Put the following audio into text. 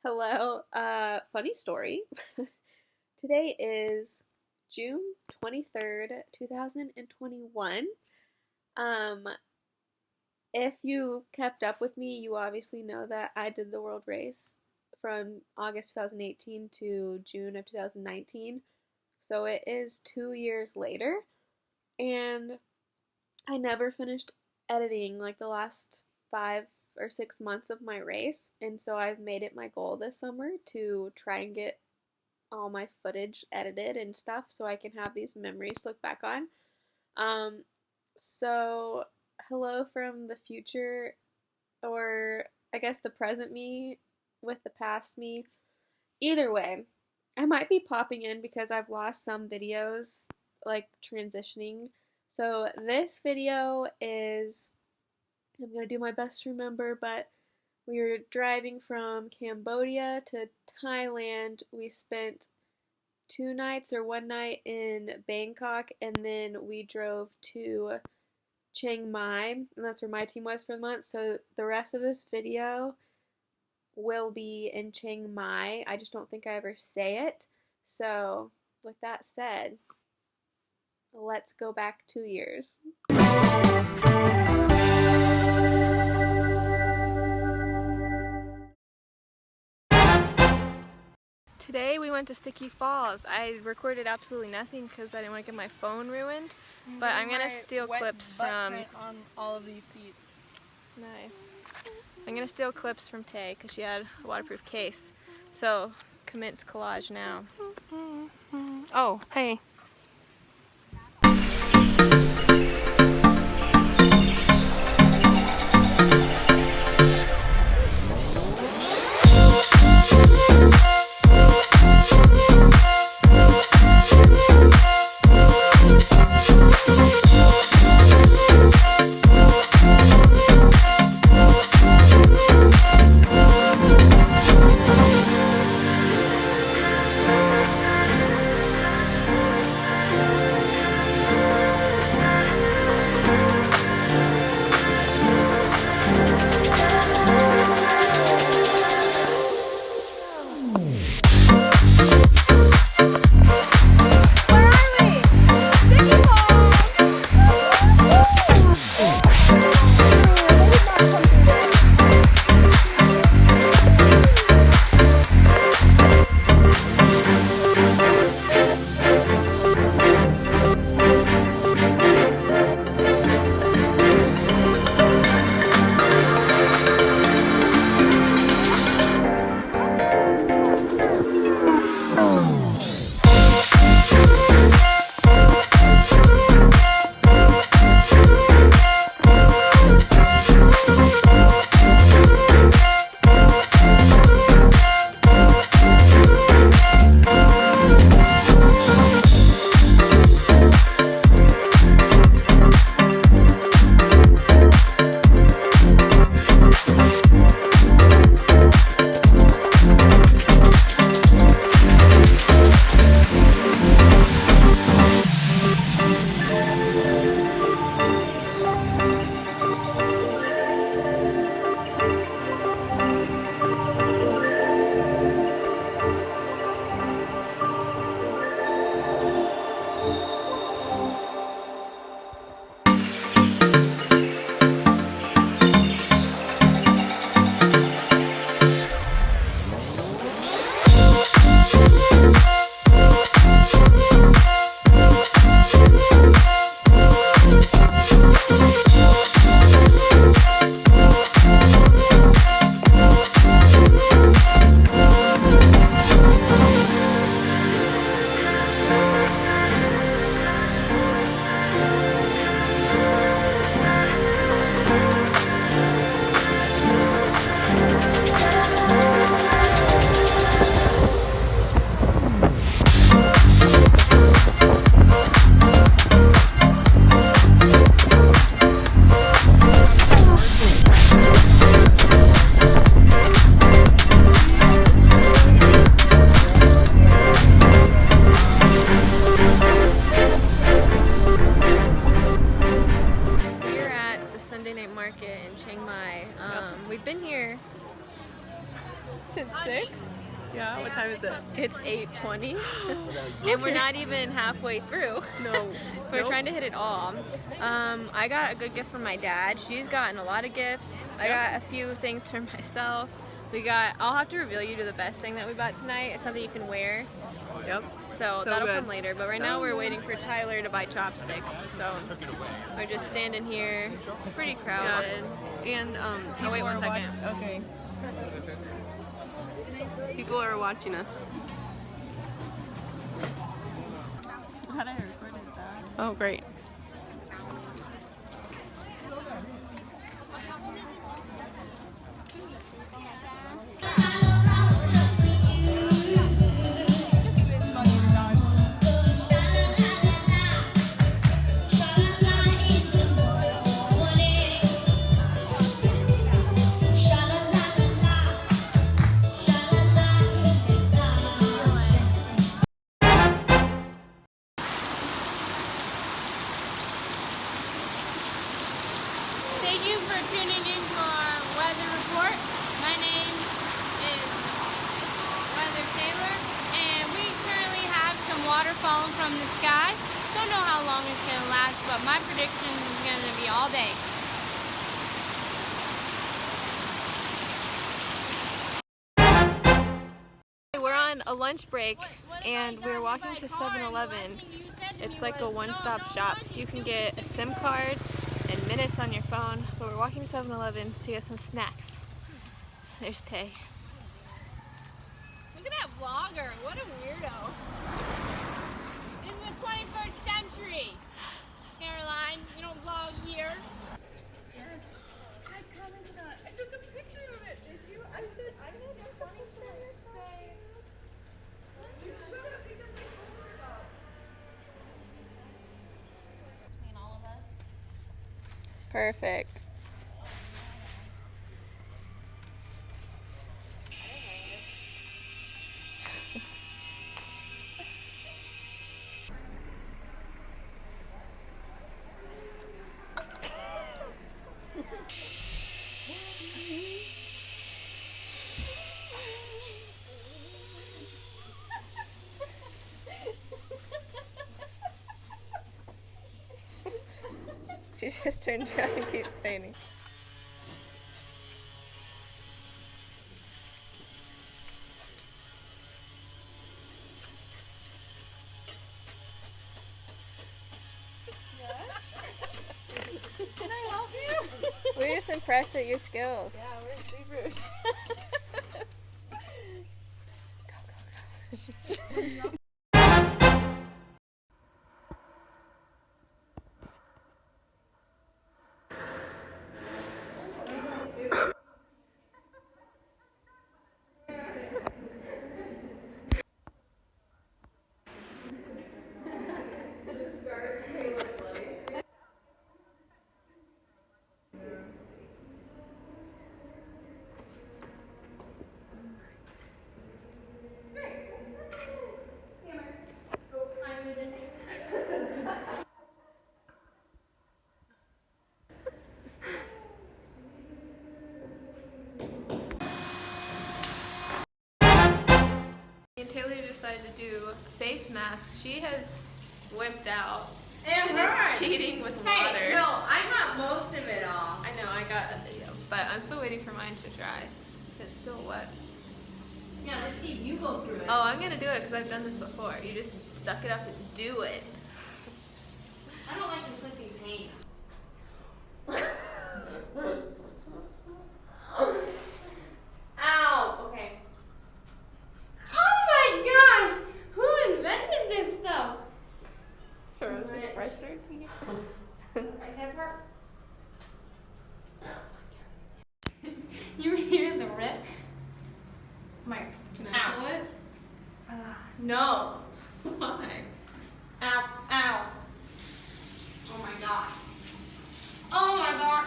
Hello. Funny story. Today is June 23rd, 2021. Um, if you kept up with me, you obviously know that I did the world race from August 2018 to June of 2019. So it is 2 years later, and I never finished editing like the last 5 or 6 months of my race, and so I've made it my goal this summer to try and get all my footage edited and stuff so I can have these memories to look back on. Um, so hello from the future, or I guess the present me with the past me. Either way, I might be popping in because I've lost some videos like transitioning. So this video is, I'm gonna do my best to remember, but we were driving from Cambodia to Thailand. We spent 2 nights or one night in Bangkok, and then we drove to Chiang Mai, and that's where my team was for the month. So the rest of this video will be in Chiang Mai. I just don't think I ever say it. So with that said, let's go back 2 years. Today we went to Sticky Falls. I recorded absolutely nothing because I didn't want to get my phone ruined, but I'm going to steal clips from on all of these seats. Nice. I'm going to steal clips from Tay because she had a waterproof case. So, commence collage now. Oh, hey. It's 6? Yeah, what time is it? It's 8:20. And we're not even halfway through. No. We're trying to hit it all. I got a good gift from my dad. She's gotten a lot of gifts. I got a few things for myself. I'll have to reveal you to the best thing that we bought tonight. It's something you can wear. Yep. So that'll come later. But right now we're waiting for Tyler to buy chopsticks. So we're just standing here. It's pretty crowded. Yeah. And Oh, wait 1 second. Okay. People are watching us. Glad I recorded that. Oh, great. Thank you for tuning in to our weather report. My name is Weather Taylor, and we currently have some water falling from the sky. Don't know how long it's going to last, but my prediction is going to be all day. We're on a lunch break and we're walking to 7-Eleven. It's like a one-stop shop. You can get a SIM card and minutes on your phone, but we're walking to 7-Eleven to get some snacks. There's Tay. Look at that vlogger. What a weirdo. This is the 21st century. Caroline, you don't vlog here. I commented on it. I took a picture of it. Did you? I said, I'm going to do funny to say. You shut up because I told her about it. Between all of us. Perfect. She just turned around and keeps painting. Can I help you? We're just impressed at your skills. Yeah, we're super. And Taylor decided to do face masks. She has wimped out It and hurts. is cheating with water. Hey, no, I got most of it off. I know, I got a video, but I'm still waiting for mine to dry. It's still wet. Yeah, let's see if you go through it. Oh, I'm gonna do it because I've done this before. You just suck it up and do it. I don't like inflicting pain. Ow! Okay. Oh my gosh! Who invented this stuff? You hear the rip? My. Can I pull it? No. Why? Ow! Ow! Oh my god! Oh my god!